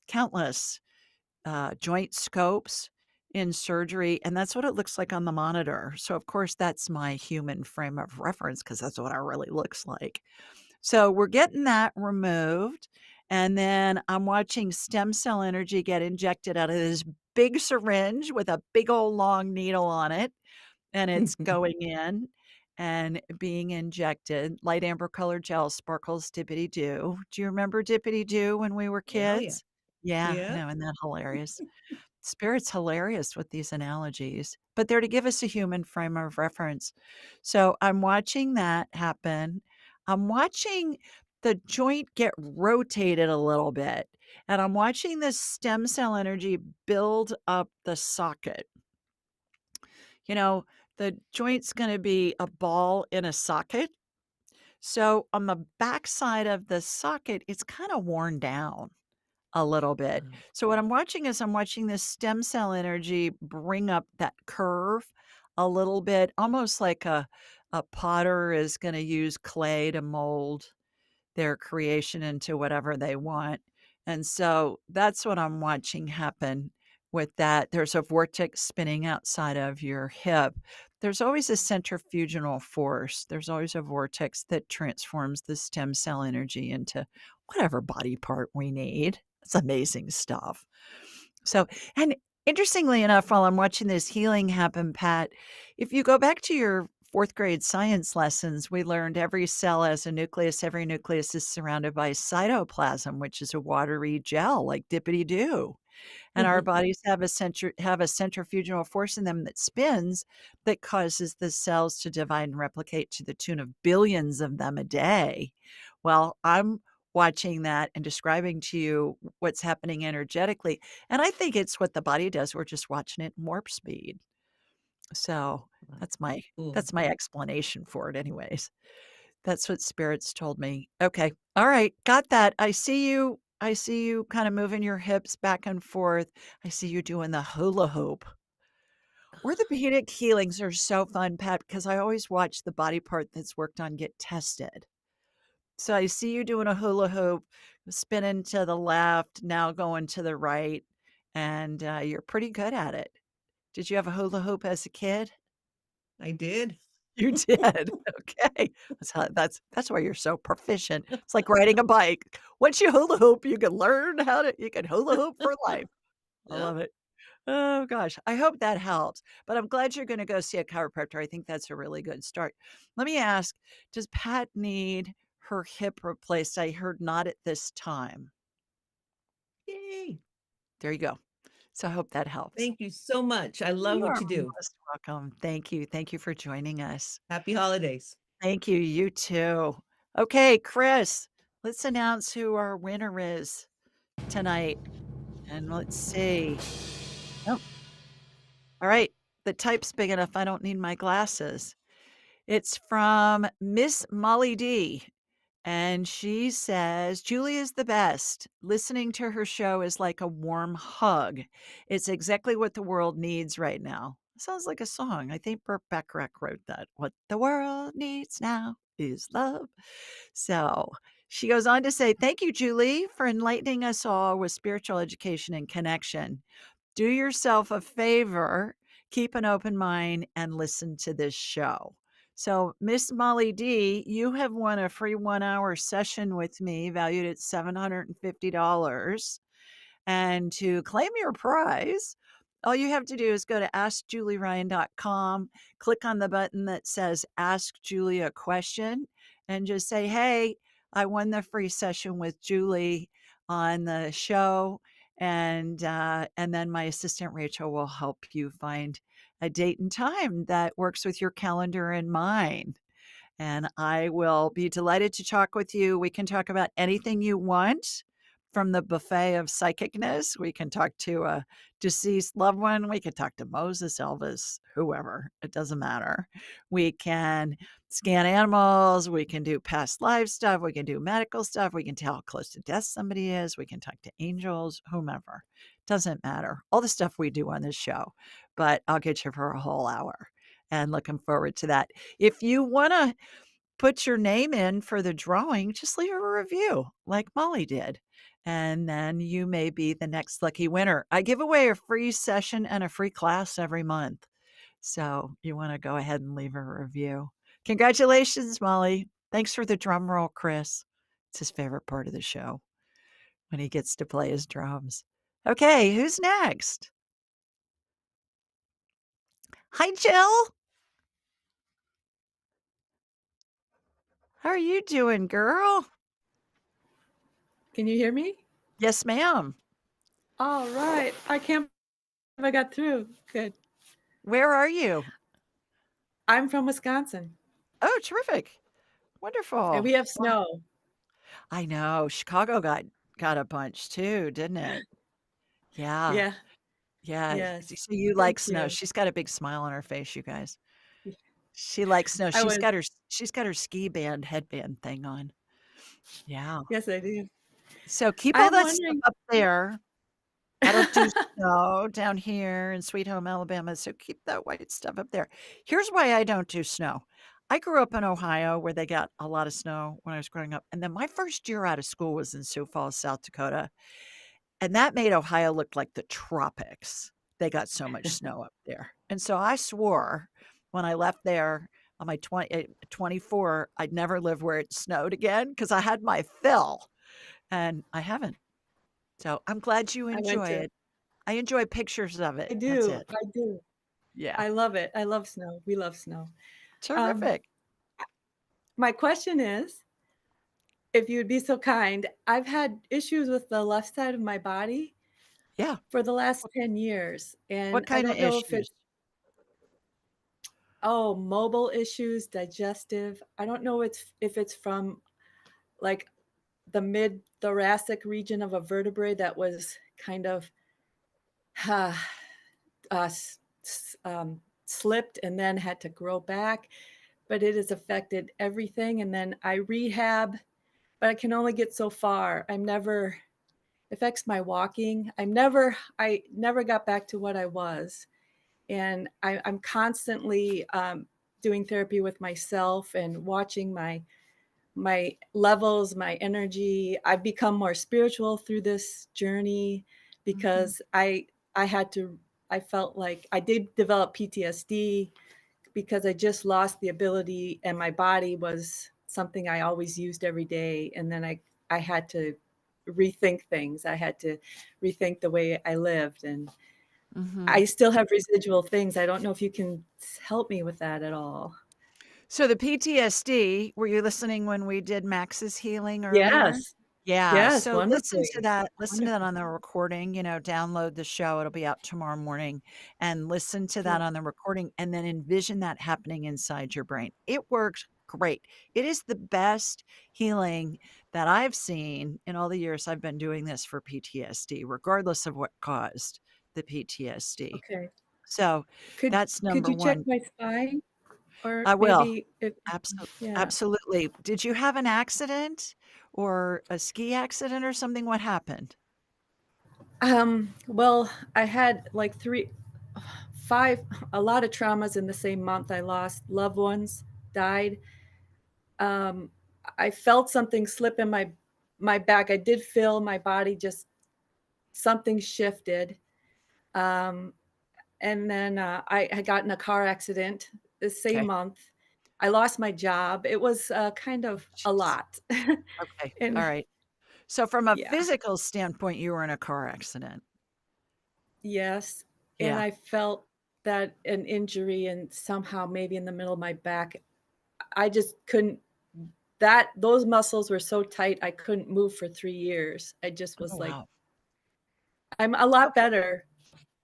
countless joint scopes in surgery, and that's what it looks like on the monitor. So, of course, that's my human frame of reference because that's what it really looks like. So, we're getting that removed, and then I'm watching stem cell energy get injected out of this big syringe with a big old long needle on it, and it's going in and being injected. Light amber colored gel sparkles dippity doo. Do you remember dippity doo when we were Yeah, oh, yeah. kids? Yeah, I Yeah. know, isn't that hilarious? Spirit's hilarious with these analogies, but they're to give us a human frame of reference. So I'm watching that happen. I'm watching the joint get rotated a little bit, and I'm watching this stem cell energy build up the socket. You know, the joint's going to be a ball in a socket. So on the back side of the socket, it's kind of worn down a little bit. Oh, So what I'm watching is I'm watching this stem cell energy bring up that curve a little bit, almost like a potter is going to use clay to mold their creation into whatever they want. And so that's what I'm watching happen with that. There's a vortex spinning outside of your hip. There's always a centrifugal force. There's always a vortex that transforms the stem cell energy into whatever body part we need. It's amazing stuff. So, and interestingly enough, while I'm watching this healing happen, Pat, if you go back to your fourth grade science lessons, we learned every cell has a nucleus. Every nucleus is surrounded by cytoplasm, which is a watery gel like dippity doo. And our bodies have a centrifugal force in them that spins that causes the cells to divide and replicate to the tune of billions of them a day. Well, I'm watching that and describing to you what's happening energetically. And I think it's what the body does. We're just watching it in warp speed. So wow. that's my Cool. that's my explanation for it anyways. That's what spirits told me. Okay. All right. Got that. I see you. I see you kind of moving your hips back and forth. I see you doing the hula hoop. Orthopedic healings are so fun, Pat, because I always watch the body part that's worked on get tested. So I see you doing a hula hoop, spinning to the left, now going to the right, and you're pretty good at it. Did you have a hula hoop as a kid? I did. You did. Okay. That's why you're so proficient. It's like riding a bike. Once you hula hoop, you can learn how to you can hula hoop for life. I Yep. love it. Oh gosh. I hope that helps. But I'm glad you're gonna go see a chiropractor. I think that's a really good start. Let me ask, does Pat need her hip replaced? I heard not at this time. Yay. There you go. So I hope that helps. Thank you so much. I love You what are you do. most welcome. Thank you. Thank you for joining us. Happy holidays. Thank you. You too. Okay, Chris, let's announce who our winner is tonight. And let's see. Oh, all right. The type's big enough. I don't need my glasses. It's from Miss Molly D. And she says, Julie is the best. Listening to her show is like a warm hug. It's exactly what the world needs right now. Sounds like a song. I think Burt Bacharach wrote that. What the world needs now is love. So she goes on to say, thank you, Julie, for enlightening us all with spiritual education and connection. Do yourself a favor, keep an open mind, and listen to this show. So, Miss Molly D, you have won a free 1 hour session with me valued at $750. And to claim your prize, all you have to do is go to askjulieryan.com, click on the button that says Ask Julie a Question, and just say, hey, I won the free session with Julie on the show. And then my assistant Rachel will help you find a date and time that works with your calendar and mine. And I will be delighted to talk with you. We can talk about anything you want from the buffet of psychicness. We can talk to a deceased loved one. We could talk to Moses, Elvis, whoever. It doesn't matter. We can scan animals. We can do past life stuff. We can do medical stuff. We can tell how close to death somebody is. We can talk to angels, whomever. Doesn't matter. All the stuff we do on this show. But I'll get you for a whole hour. And looking forward to that. If you want to put your name in for the drawing, just leave a review like Molly did. And then you may be the next lucky winner. I give away a free session and a free class every month. So you want to go ahead and leave a review. Congratulations, Molly. Thanks for the drum roll, Chris. It's his favorite part of the show when he gets to play his drums. Okay, who's next? Hi, Jill. How are you doing, girl? Can you hear me? Yes, ma'am. All right. I can't believe I got through. Good. Where are you? I'm from Wisconsin Oh, terrific. and Wonderful. we have Well, snow. I know. Chicago got a bunch too, didn't it? Yeah. Yeah. Yeah. Yes. So you like Thank snow. you. She's got a big smile on her face, you guys. Yeah. She likes snow. I was, She's got her ski band headband thing on. Yeah. yes, I do. So keep all I'm that stuff wondering. up there. I don't do snow down here in Sweet Home, Alabama, so keep that white stuff up there. Here's why I don't do snow. I grew up in Ohio where they got a lot of snow when I was growing up, and then my first year out of school was in Sioux Falls, South Dakota, and that made Ohio look like the tropics. They got so much snow up there, and so I swore when I left there on my 24, I'd never live where it snowed again because I had my fill, and I haven't. So I'm glad you I went enjoy to. it. I enjoy pictures of it. I That's do. it. I do. Yeah. I love it. I love snow. We love snow. Um, Terrific. my question is, if you'd be so kind, I've had issues with the left side of my body Yeah. for the last 10 years, What and I kind of don't know if issues? it's mobile issues, digestive. I don't know if it's from like the mid thoracic region of a vertebrae that was kind of uh, slipped and then had to grow back. But it has affected everything. And then I rehab, but I can only get so far. I'm never affects my walking. I never got back to what I was. And I'm constantly doing therapy with myself and watching my my levels, my energy. I've become more spiritual through this journey Mhm. because I had to I felt like I did develop PTSD because I just lost the ability and my body was something I always used every day and then I had to rethink things. I had to rethink the way I lived and Mhm. I still have residual things. I don't know if you can help me with that at all. So the PTSD, were you listening when we did Max's healing earlier? Yes. Yeah, Yes, so wonderfully. listen to that Wonderful. on the recording, download the show, it'll be out tomorrow morning, and listen to that Okay. on the recording, and then envision that happening inside your brain. It works great. It is the best healing that I've seen in all the years I've been doing this for PTSD, regardless of what caused the PTSD. Okay. So, Could that's could number you check 1. my spine? Or I will. maybe if yeah. Absolutely. Did you have an accident or a ski accident or something? What happened? Well, I had like 5 a lot of traumas in the same month. I lost loved ones, died. Um, I felt something slip in my back. I did feel my body just something shifted. Um, and then I got in a car accident the same Okay. month. I lost my job. It was kind of a Jeez. lot. Okay. And All right. So from a yeah. physical standpoint, you were in a car accident. Yes, and Yeah. I felt that an injury and somehow maybe in the middle of my back, I just couldn't that those muscles were so tight, I couldn't move for 3 years. I just Oh, was like, wow. I'm a lot Okay. better.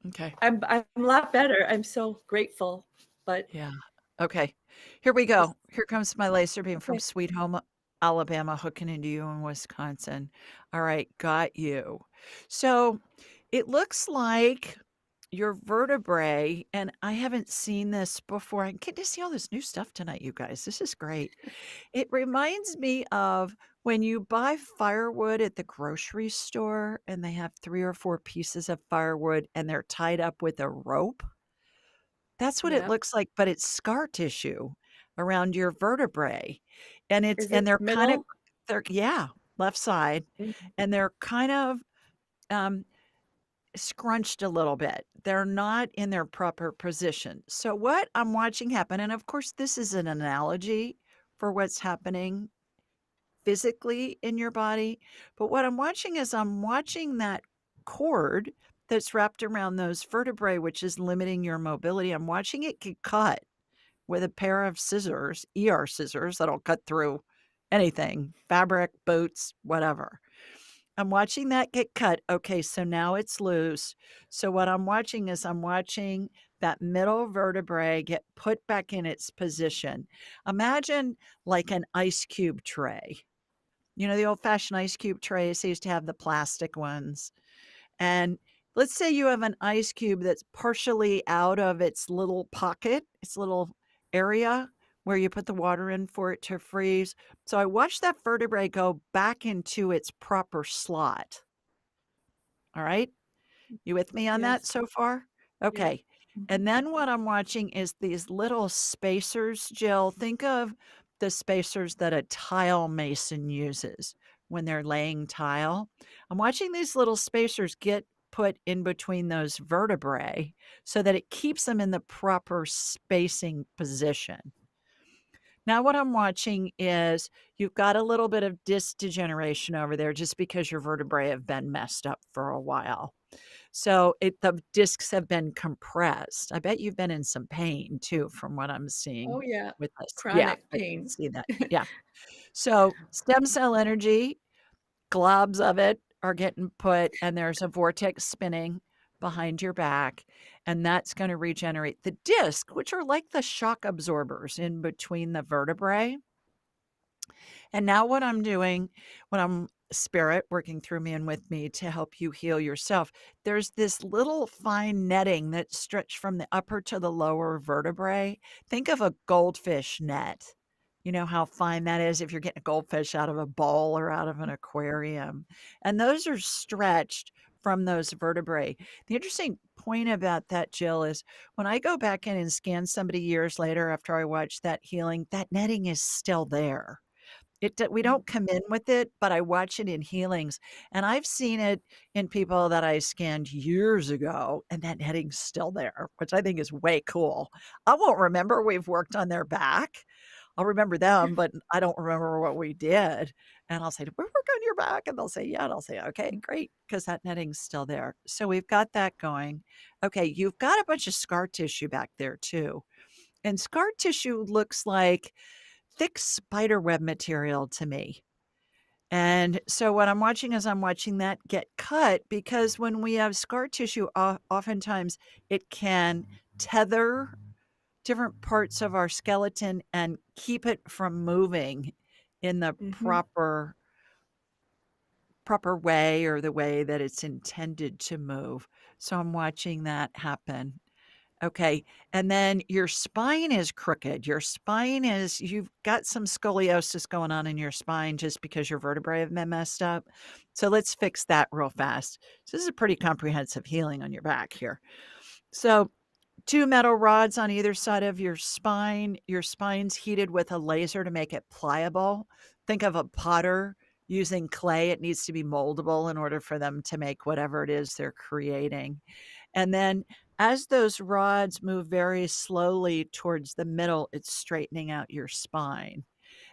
Okay. I'm a lot better. I'm so grateful, but Yeah. Okay. Here we just go. Here comes my laser beam from okay. Sweet Home, Alabama, hooking into you in Wisconsin. All right. Got you. So it looks like your vertebrae, and I haven't seen this before. I'm getting to see all this new stuff tonight, you guys. This is great. It reminds me of when you buy firewood at the grocery store and they have 3 or 4 pieces of firewood and they're tied up with a rope. That's what it Yep. looks like, but it's scar tissue around your vertebrae. Is And it they're kinda middle? they're yeah, left side, Mm, and they're kind of, um scrunched a little bit. They're not in their proper position. So what I'm watching happen, and of course this is an analogy for what's happening physically in your body, but what I'm watching is I'm watching that cord that's wrapped around those vertebrae, which is limiting your mobility. I'm watching it get cut with a pair of scissors, ER scissors that'll cut through anything, fabric, boots, whatever. I'm watching that get cut. Okay, so now it's loose. So what I'm watching is I'm watching that middle vertebrae get put back in its position. Imagine like an ice cube tray. You know, the old-fashioned ice cube trays, they used to have the plastic ones. And let's say you have an ice cube that's partially out of its little pocket, its little area where you put the water in for it to freeze. So I watched that vertebrae go back into its proper slot. All right. You with me on that yes. so far? Yeah. Okay. Mhm. And then what I'm watching is these little spacers, Jill. Think of the spacers that a tile mason uses when they're laying tile. I'm watching these little spacers get put in between those vertebrae so that it keeps them in the proper spacing position. Now, what I'm watching is you've got a little bit of disc degeneration over there just because your vertebrae have been messed up for a while. So the discs have been compressed. I bet you've been in some pain too from what I'm seeing Oh, yeah. with this. Yeah, Chronic I can pain. see that. Yeah. So stem cell energy, globs of it are getting put, and there's a vortex spinning behind your back, and that's going to regenerate the disc, which are like the shock absorbers in between the vertebrae. And now what I'm doing, when I'm spirit working through me and with me to help you heal yourself, there's this little fine netting that's stretched from the upper to the lower vertebrae. Think of a goldfish net. You know how fine that is if you're getting a goldfish out of a bowl or out of an aquarium. And those are stretched from those vertebrae. The interesting point about that, Jill, is when I go back in and scan somebody years later after I watch that healing, that netting is still there. We don't come in with it, but I watch it in healings, and I've seen it in people that I scanned years ago, and that netting's still there, which I think is way cool. I won't remember we've worked on their back. I'll remember them, but I don't remember what we did. And I'll say, "Did we work on your back?" And they'll say, "Yeah." And I'll say, "Okay, great," because that netting's still there. So we've got that going. Okay, you've got a bunch of scar tissue back there too. And scar tissue looks like thick spider web material to me. And so what I'm watching is I'm watching that get cut, because when we have scar tissue, oftentimes it can tether different parts of our skeleton and keep it from moving in the Mm-hmm. proper way, or the way that it's intended to move. So I'm watching that happen. Okay. And then your spine is crooked. You've got some scoliosis going on in your spine just because your vertebrae have been messed up. So let's fix that real fast. So this is a pretty comprehensive healing on your back here. So 2 metal rods on either side of your spine. Your spine's heated with a laser to make it pliable. Think of a potter using clay. It needs to be moldable in order for them to make whatever it is they're creating. And then as those rods move very slowly towards the middle, it's straightening out your spine.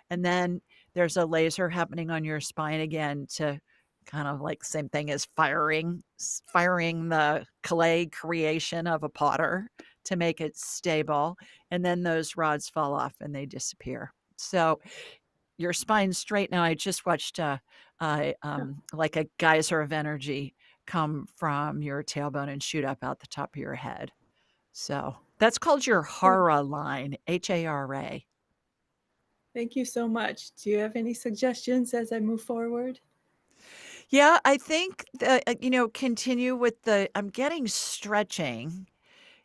And then there's a laser happening on your spine again to kind of like same thing as firing the clay creation of a potter to make it stable. And then those rods fall off and they disappear. So your spine's straight now. I just watched like a geyser of energy come from your tailbone and shoot up out the top of your head. So that's called your Hara line, Hara. Thank you so much. Do you have any suggestions as I move forward? Yeah, I think that, continue with I'm getting stretching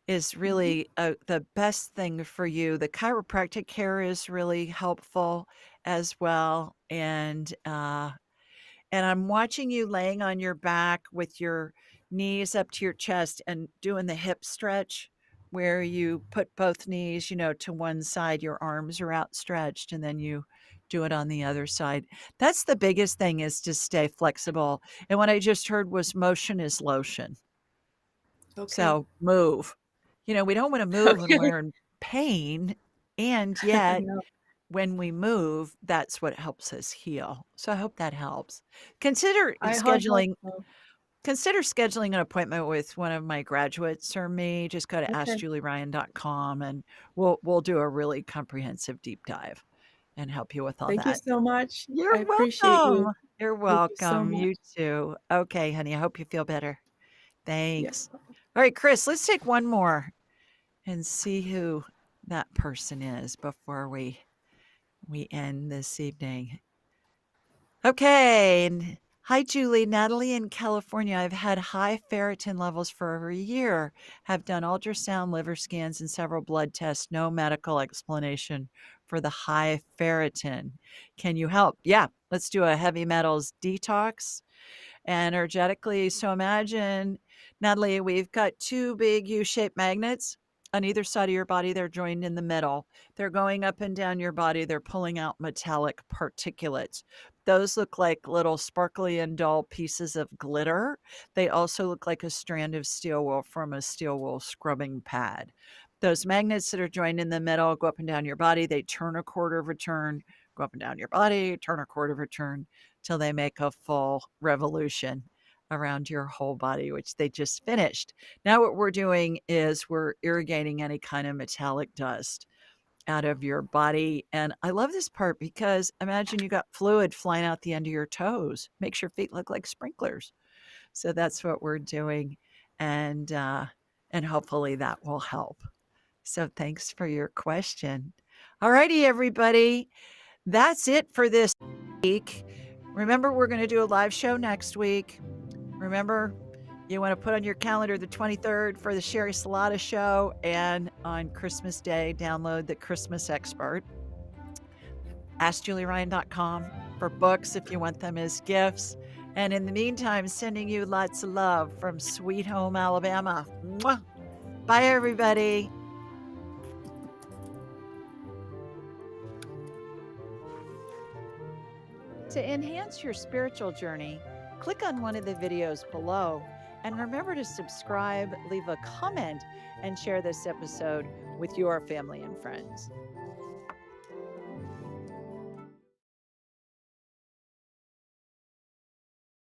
is Mhm. really the best thing for you. The chiropractic care is really helpful as well. And I'm watching you laying on your back with your knees up to your chest and doing the hip stretch where you put both knees, to one side, your arms are outstretched, and then you do it on the other side. That's the biggest thing, is to stay flexible. And what I just heard was motion is lotion. Okay. So move. We don't want to move when Okay. we're in pain. And yet, No, when we move, that's what helps us heal. So I hope that helps. Consider I hope scheduling so. consider scheduling an appointment with one of my graduates or me. Just go to Okay. askjulieryan.com and we'll do a really comprehensive deep dive and help you with all Thank you that. so much. I You're appreciate welcome. you. You're Thank you so welcome. much. You too. Okay, honey. I hope you feel better. Yes. Thanks. All right, Chris, let's take one more and see who that person is before we end this evening. Okay. Hi, Julie. Natalie in California. I've had high ferritin levels for over a year, have done ultrasound, liver scans, and several blood tests. No medical explanation for the high ferritin. Can you help? Yeah, let's do a heavy metals detox energetically. So imagine, Natalie, we've got 2 big U-shaped magnets on either side of your body. They're joined in the middle. They're going up and down your body. They're pulling out metallic particulates. Those look like little sparkly and dull pieces of glitter. They also look like a strand of steel wool from a steel wool scrubbing pad. Those magnets that are joined in the middle go up and down your body. They turn a quarter of a turn, go up and down your body, turn a quarter of a turn, till they make a full revolution around your whole body, which they just finished. Now what we're doing is we're irrigating any kind of metallic dust out of your body. And I love this part because imagine you got fluid flying out the end of your toes. Makes your feet look like sprinklers. So that's what we're doing. And hopefully that will help. So thanks for your question. All righty, everybody. That's it for this week. Remember, we're going to do a live show next week. Remember, you want to put on your calendar the 23rd for the Sherry Salata show, and on Christmas Day, download the Christmas Expert. AskJulieRyan.com for books if you want them as gifts. And in the meantime, sending you lots of love from Sweet Home, Alabama. Mwah. Bye, everybody. To enhance your spiritual journey, click on one of the videos below and remember to subscribe, leave a comment, and share this episode with your family and friends.